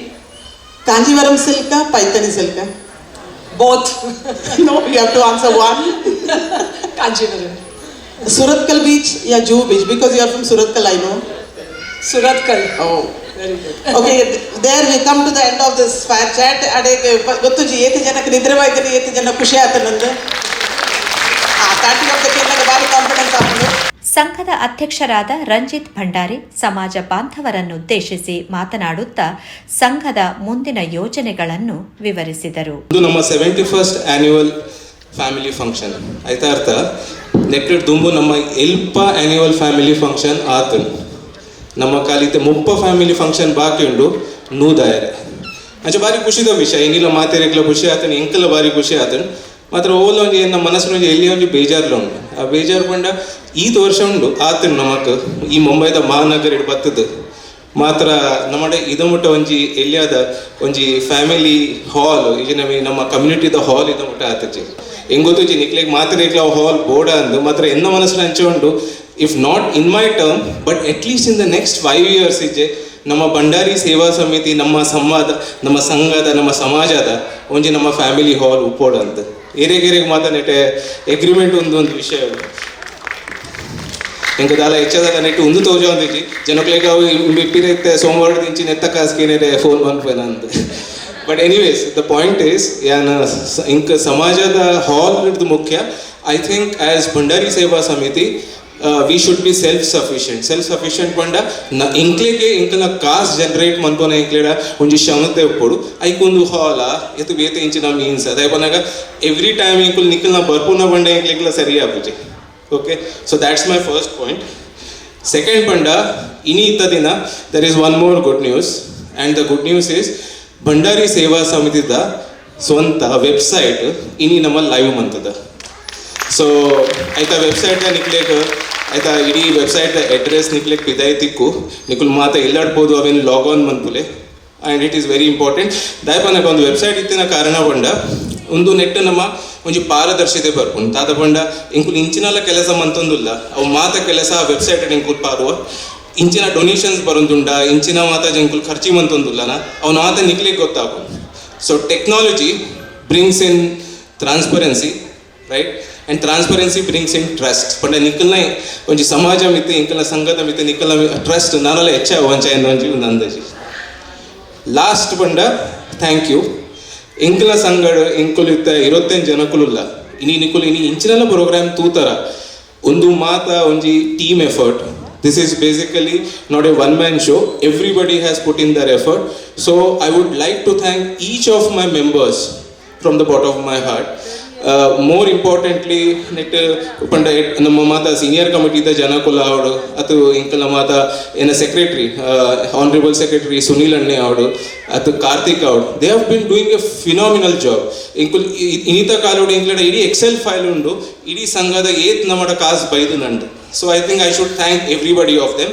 Kanjivaram silka, Paithani silka. both. No, you have to answer one. Kanchivaram. Suratkal beach, yeah, Juhu beach, because you are from Suratkal, I know. Suratkal. Oh. Very good. Okay, there we come to the end of this fire chat. ಅಡೆಗೆ ಗೊತ್ತುಜಿ ಏತು ಜನಕ್ಕೆ ನಿದ್ರವಾಗಿರಿ ಏತು ಜನ ಖುಷಿ ಆಯ್ತು ನಂದು ಸ್ಟಾರ್ಟಿಂಗ್ ಆಫ್ ದ ಕೇರ್ನಾಗ ಭಾರಿ ಕಾನ್ಫಿಡೆನ್ಸ್ ಆಗ್ತದೆ. ಸಂಘದ ಅಧ್ಯಕ್ಷರಾದ ರಂಜಿತ್ ಭಂಡಾರಿ ಸಮಾಜ ಬಾಂಧವರನ್ನುದ್ದೇಶಿಸಿ ಮಾತನಾಡುತ್ತಾ ಸಂಘದ ಮುಂದಿನ ಯೋಜನೆಗಳನ್ನು ವಿವರಿಸಿದರು. ಇದು ನಮ್ಮ 71st ಆನ್ಯುವಲ್ ಫ್ಯಾಮಿಲಿ ಫಂಕ್ಷನ್ ಆಯ್ತಾ ಅರ್ಥ ನೆಕ್ಸ್ಟ್ ದುಂಬು ನಮ್ಮ ಎಲ್ಪ ಆನ್ಯುವಲ್ ಫ್ಯಾಮಿಲಿ ಫಂಕ್ಷನ್ ಆತು ನಮ್ಮ ಕಾಲಿತೆ ಮುಪ್ಪ ಫ್ಯಾಮಿಲಿ ಫಂಕ್ಷನ್ ಬಾಕಿ ಉಂಡು ನೂದಾಯರೆ ಅಂಚೆ ಬಾರಿ ಖುಷಿದ ವಿಷಯ ಏನಿಲ್ಲ ಮಾತೆರೆಗ್ಲ ಖುಷಿ ಆತನ ಎಂಕಲ ಬಾರಿ ಖುಷಿ ಆತನ ಮಾತ್ರ ಓಲ ಒಂಜಿ ನಮ್ಮ ಮನಸ್ಸಿನ ಎಲ್ಲಿ ಒಂಜಿ ಬೇಜಾರ್ಲ ಉಂಡು ಆ ಬೇಜಾರು ಪಂಡ ಈತ ವರ್ಷ ಉಂಡು ಆತನ ನಮಕ್ ಈ ಮುಂಬೈದ ಮಹಾನಗರ ಇಡ್ ಬತ್ತದ ಮಾತ್ರ ನಮ್ಮಡೆ ಇದ ಮುಟ್ಟ ಒಂಜಿ ಎಲ್ಲಿಯಾದ ಒಂಜಿ ಫ್ಯಾಮಿಲಿ ಹಾಲ್ ಈಗ ನಮ್ಮ ಕಮ್ಯುನಿಟಿದ ಹಾಲ್ ಇದ ಮುಟ್ಟ ಆತಜಿ ಹೆಂಗ್ ಗೊತ್ತುಜಿ ನಿಕ್ಲೆಗ್ ಮಾತೆರೆಗ್ಲ ಹಾಲ್ ಬೋಡ ಅಂದು ಮಾತ್ರ ಎನ್ನ ಮನಸ್ಸಿನ ಅಂಚೆ ಉಂಡು if not in my term but at least in the next 5 years ಇಜ್ಜೆ ನಮ್ಮ ಭಂಡಾರಿ ಸೇವಾ ಸಮಿತಿ ನಮ್ಮ ಸಂವಾದ ನಮ್ಮ ಸಂಘದ ನಮ್ಮ ಸಮಾಜದ ಒಂಜಿ ನಮ್ಮ ಫ್ಯಾಮಿಲಿ ಹಾಲ್ ಉಪ್ಪೋಡ ಅಂತ ಏರೆಗೆರೆಗೆ ಮಾತನೆಟೆ ಎಗ್ರಿಮೆಂಟ್ ಒಂದು ವಿಷಯ ಎಂಕ ದಾಲ ಹೆಚ್ಚದಾಗ ನೆಟ್ಟು ಒಂದು ತೋಜ ಒಂದಿಜ್ಜಿ ಜನಕ್ಲೆಗೆ ಅವು ಇಪ್ಪಿರತ್ತೆ ಸೋಮವಾರ ದಿಂಚಿ ನೆತ್ತ ಕಾಸ್ಕೇನೆ ಫೋನ್ ಬಂದ್ಪೇನ ಅಂತ but anyways the point is ಯಾನ ಇಂಕ ಸಮಾಜದ ಹಾಲ್ ಹಿಡಿದು ಮುಖ್ಯ ಐ ಥಿಂಕ್ ಆಸ್ ಭಂಡಾರಿ ಸೇವಾ ಸಮಿತಿ we should be self-sufficient ಪಂಡ ಇಂಕ್ಲೆಗೆ ಇಂಕಲ್ನ ಕಾಸ್ಟ್ ಜನರೇಟ್ ಮನ್ಪೋನ ಇಂಕ್ಲೆಡ ಒಂಜಿ ಶ್ರಮತೆ ಉಪ್ಪೋಡು ಐಕೊಂದು ಹಾಲ ಎತ್ತು ಬೇತೆ ಇಂಚಿನ ಮೀನ್ಸ್ ಅದೇ ಪನಾಗ ಎವ್ರಿ ಟೈಮ್ ಇಂಕುಲ್ ನಿಕ್ಕಲ್ನ ಬರ್ಪುನ ಪಂಡ ಇಂಕ್ಲೆಗ್ಲ ಸರಿ ಆಪುಜಿ okay so that's my first point second ಪಂಡ ಇನಿ ಇತ್ತ ದಿನ there is one more good news and the good news is Bhandari Seva ಸಮಿತಿದ ಸ್ವಂತ ವೆಬ್ಸೈಟ್ ಇನಿ ನಮ್ಮ ಲೈವ್ ಮಂತದ ಸೊ ಆಯ್ತಾ ವೆಬ್ಸೈಟ್ ನಿಕ್ಲೆಗ್ ಆಯ್ತಾ ಇಡೀ ವೆಬ್ಸೈಟ್ ಅಡ್ರೆಸ್ ನಿಕ್ಲೆಗ್ ಪಿದಾಯ್ತಿಕ್ಕು ನಿಕುಲ್ ಮಾತ ಎಲ್ಲಾಡ್ಬೋದು ಅವೇನು ಲಾಗ್ ಆನ್ ಮಂತ್ಲೆ and it is very important ದಾಯಪನಕ ಒಂದು ವೆಬ್ಸೈಟ್ ಇತ್ತಿನ ಕಾರಣ ಪಂಡ ಒಂದು ನೆಟ್ ನಮ್ಮ ಒಂಜಿ ಪಾರದರ್ಶಿತೆ ಬರ್ಪುಂಡು ತಾತ ಪಂಡ ಇಂಕುಲ್ ಇಂಚಿನಲ್ಲ ಕೆಲಸ ಮಂತೊಂದುಲ್ಲ ಅವು ಮಾತ ಕೆಲಸ ಆ ವೆಬ್ಸೈಟ್ ಇಂಕುಲ್ ಪಾರುವ ಇಂಚಿನ ಡೊನೇಷನ್ಸ್ ಬರೋದುಂಡ ಇಂಚಿನ ಮಾತ ಇಂಕುಲ್ ಖರ್ಚಿ ಮಂತೊಂದುಲ್ಲನ ಅವ್ನ ಮಾತ ನಿಕ್ಲೆಗ್ ಗೊತ್ತಾಗು so technology brings in transparency right and transparency brings in trust ಪಂಡ ನಿಕ್ಕಲ್ನ ಒಂಜಿ ಸಮಾಜ ಮಿತ್ತೆ ಇಂಕಲ್ನ ಸಂಘದ ಮಿತ್ತೆ ನಿಕ್ಕಲ್ನ ಟ್ರಸ್ಟ್ ನಾನೆಲ್ಲ ಹೆಚ್ಚ ವಂಚ ಒಂಜಿ ಒಂದು ಅಂದಾಜಿ ಲಾಸ್ಟ್ ಪಂಡ ಥ್ಯಾಂಕ್ ಯು ಇಂಕಲ ಸಂಗಡ ಇಂಕುಲ್ ಇತ್ತ 25 ಜನಕ್ಕುಲ್ಲ ಇನಿ ನಿಕುಲ್ ಇನಿ ಇಂಚಿನಲ್ಲ ಪ್ರೋಗ್ರಾಮ್ ತೂತರ ಒಂದು ಮಾತ ಒಂಜಿ team effort this is basically not a one man show everybody has put in their effort so I would like to thank each of my members from the bottom of my heart more importantly net ಪಂಡ ನಮ್ಮ ಮಾತ ಸೀನಿಯರ್ ಕಮಿಟಿದ ಜನ ಕುಲ ಅವಡು ಅದು ಇಂಕಲ ಮಾತ ಏನ ಸೆಕ್ರೆಟರಿ ಆನರೇಬಲ್ ಸೆಕ್ರೆಟರಿ ಸುನೀಲ್ ಅಣ್ಣೆ ಅವಡು ಅದು ಕಾರ್ತಿಕ್ ಅವಡು they have been doing a phenomenal job ಇಂಕುಲ್ ಇನಿತ ಕಾಲೋಡು ಇಂಕ್ಲಡ ಇಡೀ ಎಕ್ಸೆಲ್ ಫೈಲ್ ಉಂಡು ಇಡೀ ಸಂಘದ ಏತ್ ನಮ್ಮಡ ಕಾಸು ಬೈದು ನಂದು so I think I should thank everybody of them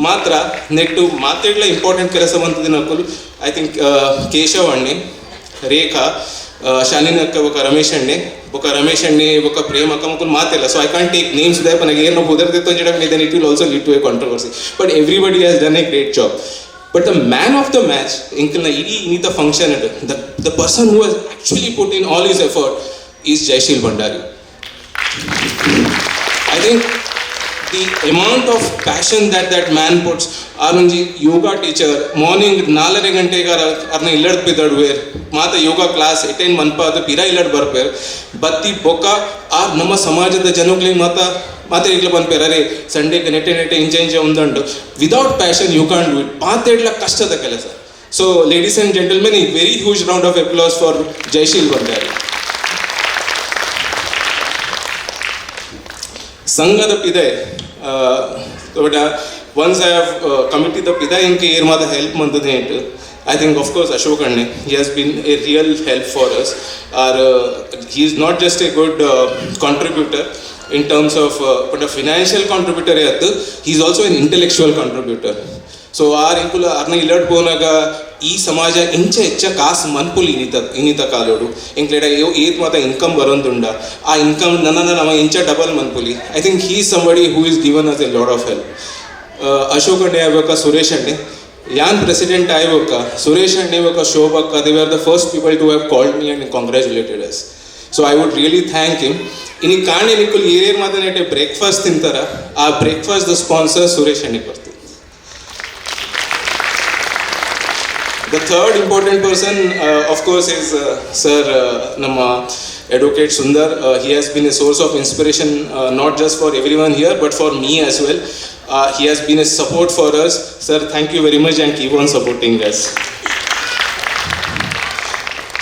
ಮಾತ್ರ ನೆಟ್ಟು ಮಾತೆಡ್ಲ ಇಂಪಾರ್ಟೆಂಟ್ ಕೆಲಸ ಬಂತದ ನಕುಲು ಐ ಥಿಂಕ್ ಕೇಶವ್ ಅಣ್ಣೆ ರೇಖಾ ಶಾಲಿನಕ್ಕ ಬೊಕ ರಮೇಶ್ ಅಣ್ಣೆ ಬೊಕ ಪ್ರೇಮ ಅಕ್ಕಮಕ್ಕಳು ಮಾತಿಲ್ಲ so I can't take names ದಯಪ ನನಗೆ ಏನು ಉದರ್ದಿತ್ತು ಅಂಜಡ it will also lead to a controversy but everybody has done a great job But the man of the match, in the function, the person who has actually put in all his effort is Jaishil Bhandari. I think the amount of passion that man puts. Arunji yoga teacher morning 4 ಗಂಟೆಗೆ ಅರ್ನ ಇಲ್ಲಡ್ ಬಿದ್ದಾಡು ವೇರ್ ಮಾತ ಯೋಗ ಕ್ಲಾಸ್ ಅಟೆಂಡ್ ಮನ್ಪಾದ ಪಿರ ಇಲ್ಲಡ್ ಬರ್ಪೇರ್ ಬತ್ತಿ ಬೊಕ್ಕ ಆರ್ ನಮ್ಮ ಸಮಾಜದ ಜನಗಳಿಗೆ ಮಾತೆ ಇಟ್ಲ ಬಂದ್ಪೇರ್ ಅರೆ ಸಂಡೇಗೆ ನೆಟ್ಟೆ ಇಂಚೆ ಒಂದಂಡು without passion you can't do it ಮಾತೆ ಇಡ್ಲ ಕಷ್ಟದ ಕೆಲಸ. ಸೊ ಲೇಡೀಸ್ ಅಂಡ್ ಜೆಂಟಲ್ಮೆನ್, ಈ very huge round of applause for Jaisheel Bhandari. ಸಂಘದ ಪಿದೆ once I have committed the Pida inke irmada help mantade entu. I think of course Ashok Anne, he has been a real help for us. He is not just a good contributor in terms of but a financial contributor ayattu, he is also an intellectual contributor. So inkula arna illad ponaga ಈ ಸಮಾಜ ಇಂಚೆ ಹೆಚ್ಚ ಕಾಸು ಮನ್ಪುಲ್ ಇನ್ನಿತ ಕಾಲೋಡು ಇಂಕ್ಲೇಡ ಏತ್ ಮಾತ ಇನ್ಕಮ್ ಬರೋದುಂಡ ಆ ಇನ್ಕಮ್ ನಮ್ಮ ಇಂಚ ಡಬಲ್ ಮನ್ಪುಲಿ. I think he somebody who is given us a lot of help. Ashok ಅಂಡೆ ಆಗ್ಬೇಕಾ, ಸುರೇಶ್ ಅಂಡೆ ಯಾನ್ ಪ್ರೆಸಿಡೆಂಟ್ ಆಗ್ಬೇಕಾ, ಸುರೇಶ್ ಅಂಡೆ ಆಗ್ಬೇಕಾ, ಶೋಭಕ್ಕ, they are the first people to have called me and congratulated us. So I would really thank him. ಇನ್ನು ಕಾಣೆ ನಿಕ್ಕುಲ್ ಏನೇನು ಮಾತನಾಡಿ ಬ್ರೇಕ್ಫಾಸ್ಟ್ ತಿಂತಾರ, ಆ ಬ್ರೇಕ್ಫಾಸ್ಟ್ ದ ಸ್ಪಾನ್ಸರ್ ಸುರೇಶ್ ಅಂಡೆ ಬರ್ತೀವಿ. The third important person, of course, is Sir Namma Advocate Sundar. He has been a source of inspiration, not just for everyone here, but for me as well. He has been a support for us. Sir, thank you very much and keep on supporting us.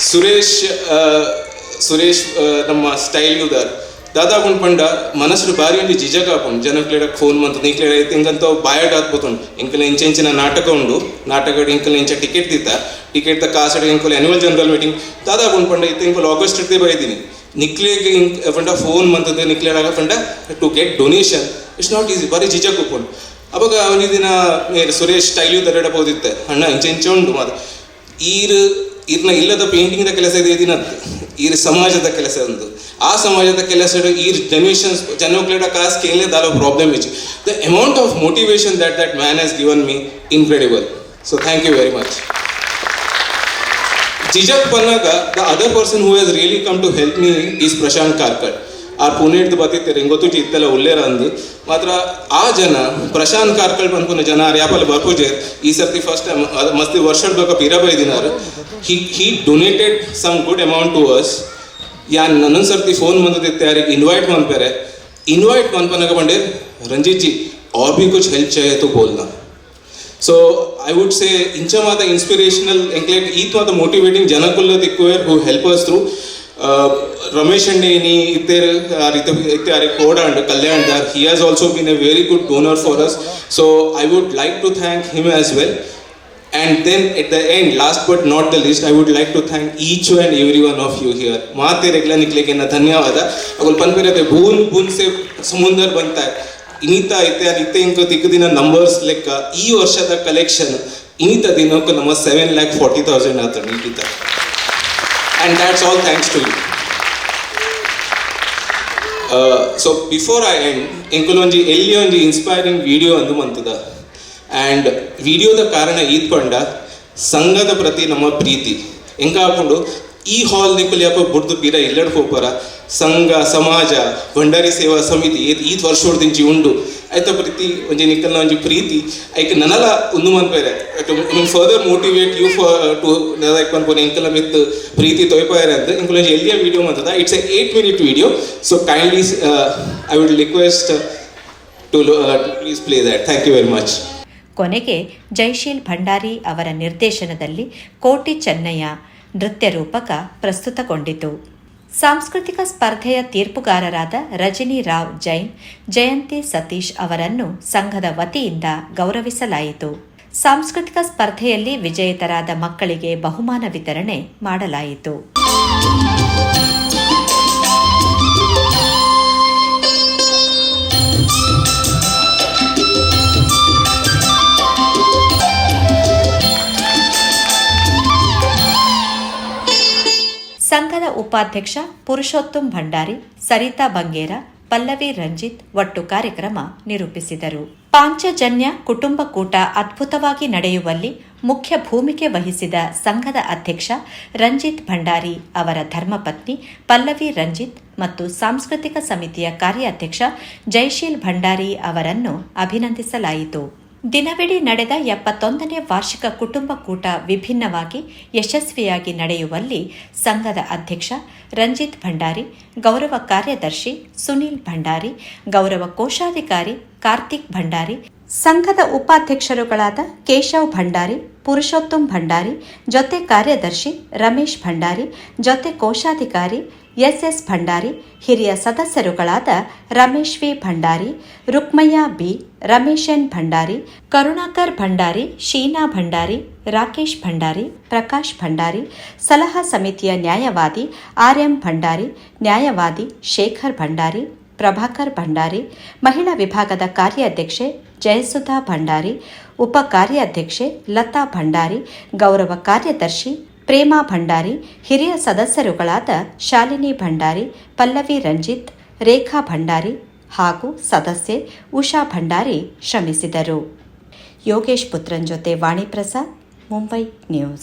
Suresh, Namma style udar. दादा आपण पंड मनसु बारी ಒಂದು ಜಿಜಕ आपण ಜನಕ್ಲೆಡ ಫೋನ್ ಮಂತ ನಿಕ್ಲೆಡ ಇಂಗಂತ ಬಾಯಟ್ ಆತ್ಪತುಂಡು ಇಂಕಲ ಇಂಚಿನ ನಾಟಕ ಉಂಡು ನಾಟಕ ಇಂಕಲ ಇಂಚ ಟಿಕೆಟ್ ದ ಕಾಸಡ ಇಂಕಲ ಆನ್ಯುವಲ್ ಜನರಲ್ ಮೀಟಿಂಗ್ दादा आपण पंड ಇಂಕಲ ಆಗಸ್ಟ್ ಇರ್ತೆ ಬೈದಿನಿ ನಿಕ್ಲೆಗೆ ಪಂಡ ಫೋನ್ ಮಂತದ ನಿಕ್ಲೆಡ ಪಂಡ to get donation it's not easy ಬಾರಿ ಜಿಜಕ ಉಂಡು ಅವಾಗ ಅವನಿ ದಿನ ಸುರೇಶ್ ಸ್ಟೈಲ್ ದರಡ ಬೋದಿತ್ತೆ ಅಣ್ಣ ಇಂಚ ಉಂಡು ಮಾದ ಇರ್ನ ಇಲ್ಲದ ಪೇಂಟಿಂಗ್ ದ ಕೆಲಸ ಇದೆ ದಿನ ಈ ಸಮಾಜದ ಕೆಲಸ ಒಂದು ಆ ಸಮಾಜದ ಕೆಲಸ ಈ ಡೊನೇಷನ್ಸ್ ಜನಕ್ಲೆಡ ಕಾಸ್ ಕೇಳಲೆ ದಾಲ ಪ್ರಾಬ್ಲಮ್ ಇಚ್ಚು the amount of motivation that man has given me incredible. So thank you very much. ಜಿಜಕ್ ಪನ್ನಾಗ the other person who has really come to help me is Prashanth ಕಾರ್ಕಡ್. ಆ ಪುಣೆಡ್ದು ಬತ್ತಿರ್ತಾರೆ ಹಿಂಗೊತ್ತು ಇತ್ತೆಲ್ಲ ಉಲ್ಲೇರ ಅಂದು ಮಾತ್ರ ಆ ಜನ ಪ್ರಶಾಂತ್ ಕಾರ್ಕಳ್ ಬಂದ್ಕೊಂಡು ಜನ ಯಾಪಲ್ಲಿ ಬರ್ಪೂಜೆ ಈ ಸರ್ತಿ ಫಸ್ಟ್ ಟೈಮ್ ಮಸ್ತಿ ವರ್ಷದ ಬೇಕಾ ಪಿರ ಬೈದಿನಾರು. he donated some good amount to us. ಯಾನ್ ನನ್ನೊಂದು ಸರ್ತಿ ಫೋನ್ ಬಂದಿತ್ತೆ ಯಾರಿಗೆ ಇನ್ವೈಟ್ ಮಾಡ್ತಾರೆ ಇನ್ವೈಟ್ ಮಾಡ್ಪನಾಗ ಬಂಡೆ ರಂಜಿತ್ ಜಿ और भी कुछ हेल्प चाहिए तो बोलना. So I would say इंचा माता inspirational encourage ईत माता motivating जनकुल्ला दिक्कुएर who help us through. Ramesh and Nini इत्यादि कोड़ा and Kalyan Dar, he has also been a very good donor for us. So I would like to thank him as well. And then at the end, last but not the least, I would like to thank each and every one of you here. माते रेगला निकले के ना धन्यवाद. अगल पन पे बून से समुंदर बनता है. इनिता इत्ते इनको तिक दिन numbers लेक्का ई वर्ष दा collection इनिता दिनों को नमः 7,40,000 आता Nikita. And that's all thanks to you. So before I end, इंकुलोंजी एल्लियोंजी inspiring video अंदु मंतदा. And ವಿಡಿಯೋದ ಕಾರಣ ಈದ್ ಪಂಡ ಸಂಘದ ಪ್ರತಿ ನಮ್ಮ ಪ್ರೀತಿ ಹೆಂಗ ಹಾಕೊಂಡು ಈ ಹಾಲ್ ನಿಕ್ಕಲಿ ಅಪ್ಪ ಬುಡ್ದು ಪೀರ ಎಲ್ಲಡ್ ಹೋಗ್ಬಾರ ಸಂಘ ಸಮಾಜ ಭಂಡಾರಿ ಸೇವಾ ಸಮಿತಿ ಈದ್ ವರ್ಷೋಡ್ದಿಂಚಿ ಉಂಡು ಆಯ್ತ ಪ್ರೀತಿ ಒಂಜಿ ನಿಕ್ಕಲ್ನ ಒಂಜಿ ಪ್ರೀತಿ ಐಕ್ ನನಲ ಒಂದು ಮನ್ಪೇರೆ to further motivate you to like ಮನ್ಪೋನೆ ಇಂಕಲ ಮಿತ್ ಪ್ರೀತಿ ತೊಯ್ಪಾಯರೆ ಅಂತ ಇಂಕಲ ಒಂಜಿ ಎಲ್ಲಿಯ ವಿಡಿಯೋ ಮಂತದ it's a 8-minute video. So kindly I would request to please play that. Thank you very much. ಕೊನೆಗೆ ಜೈಶೀಲ್ ಭಂಡಾರಿ ಅವರ ನಿರ್ದೇಶನದಲ್ಲಿ ಕೋಟಿ ಚೆನ್ನಯ್ಯ ನೃತ್ಯ ರೂಪಕ ಪ್ರಸ್ತುತಗೊಂಡಿತು. ಸಾಂಸ್ಕೃತಿಕ ಸ್ಪರ್ಧೆಯ ತೀರ್ಪುಗಾರರಾದ ರಜನಿ ರಾವ್ ಜೈನ್, ಜಯಂತಿ ಸತೀಶ್ ಅವರನ್ನು ಸಂಘದ ವತಿಯಿಂದ ಗೌರವಿಸಲಾಯಿತು. ಸಾಂಸ್ಕೃತಿಕ ಸ್ಪರ್ಧೆಯಲ್ಲಿ ವಿಜೇತರಾದ ಮಕ್ಕಳಿಗೆ ಬಹುಮಾನ ವಿತರಣೆ ಮಾಡಲಾಯಿತು. ಸಂಘದ ಉಪಾಧ್ಯಕ್ಷ ಪುರುಷೋತ್ತಮ್ ಭಂಡಾರಿ, ಸರಿತಾ ಬಂಗೇರ, ಪಲ್ಲವಿ ರಂಜಿತ್ ಒಟ್ಟು ಕಾರ್ಯಕ್ರಮ ನಿರೂಪಿಸಿದರು. ಪಾಂಚಜನ್ಯ ಕುಟುಂಬ ಕೂಟ ಅದ್ಭುತವಾಗಿ ನಡೆಯುವಲ್ಲಿ ಮುಖ್ಯ ಭೂಮಿಕೆ ವಹಿಸಿದ ಸಂಘದ ಅಧ್ಯಕ್ಷ ರಂಜಿತ್ ಭಂಡಾರಿ ಅವರ ಧರ್ಮಪತ್ನಿ ಪಲ್ಲವಿ ರಂಜಿತ್ ಮತ್ತು ಸಾಂಸ್ಕೃತಿಕ ಸಮಿತಿಯ ಕಾರ್ಯಾಧ್ಯಕ್ಷ ಜೈಶೀಲ್ ಭಂಡಾರಿ ಅವರನ್ನು ಅಭಿನಂದಿಸಲಾಯಿತು. ದಿನವಿಡೀ ನಡೆದ 71ನೇ ವಾರ್ಷಿಕ ಕುಟುಂಬ ಕೂಟ ವಿಭಿನ್ನವಾಗಿ ಯಶಸ್ವಿಯಾಗಿ ನಡೆಯುವಲ್ಲಿ ಸಂಘದ ಅಧ್ಯಕ್ಷ ರಂಜಿತ್ ಭಂಡಾರಿ, ಗೌರವ ಕಾರ್ಯದರ್ಶಿ ಸುನೀಲ್ ಭಂಡಾರಿ, ಗೌರವ ಕೋಶಾಧಿಕಾರಿ ಕಾರ್ತಿಕ್ ಭಂಡಾರಿ, ಸಂಘದ ಉಪಾಧ್ಯಕ್ಷರುಗಳಾದ ಕೇಶವ್ ಭಂಡಾರಿ, ಪುರುಷೋತ್ತಮ್ ಭಂಡಾರಿ, ಜೊತೆ ಕಾರ್ಯದರ್ಶಿ ರಮೇಶ್ ಭಂಡಾರಿ, ಜೊತೆ ಕೋಶಾಧಿಕಾರಿ ಎಸ್ ಭಂಡಾರಿ, ಹಿರಿಯ ಸದಸ್ಯರುಗಳಾದ Ramesh V Bhandari, Rukmayya B, Ramesh N Bhandari, Karunakar Bhandari, Sheena Bhandari, Rakesh Bhandari, Prakash Bhandari, ಸಲಹಾ ಸಮಿತಿಯ ನ್ಯಾಯವಾದಿ ಆರ್ಎಂ ಭಂಡಾರಿ, ನ್ಯಾಯವಾದಿ ಶೇಖರ್ ಭಂಡಾರಿ, ಪ್ರಭಾಕರ್ ಭಂಡಾರಿ, ಮಹಿಳಾ ವಿಭಾಗದ ಕಾರ್ಯಾಧ್ಯಕ್ಷೆ ಜಯಸುಧಾ ಭಂಡಾರಿ, ಉಪ ಕಾರ್ಯಾಧ್ಯಕ್ಷೆ ಲತಾ ಭಂಡಾರಿ, ಗೌರವ ಕಾರ್ಯದರ್ಶಿ ಪ್ರೇಮಾ ಭಂಡಾರಿ, ಹಿರಿಯ ಸದಸ್ಯರುಗಳಾದ ಶಾಲಿನಿ ಭಂಡಾರಿ, ಪಲ್ಲವಿ ರಂಜಿತ್, ರೇಖಾ ಭಂಡಾರಿ ಹಾಗೂ ಸದಸ್ಯೆ ಉಷಾ ಭಂಡಾರಿ ಶ್ರಮಿಸಿದರು. ಯೋಗೇಶ್ ಪುತ್ರನ್ ಜೊತೆ ವಾಣಿ ಪ್ರಸಾದ್, ಮುಂಬೈ ನ್ಯೂಸ್.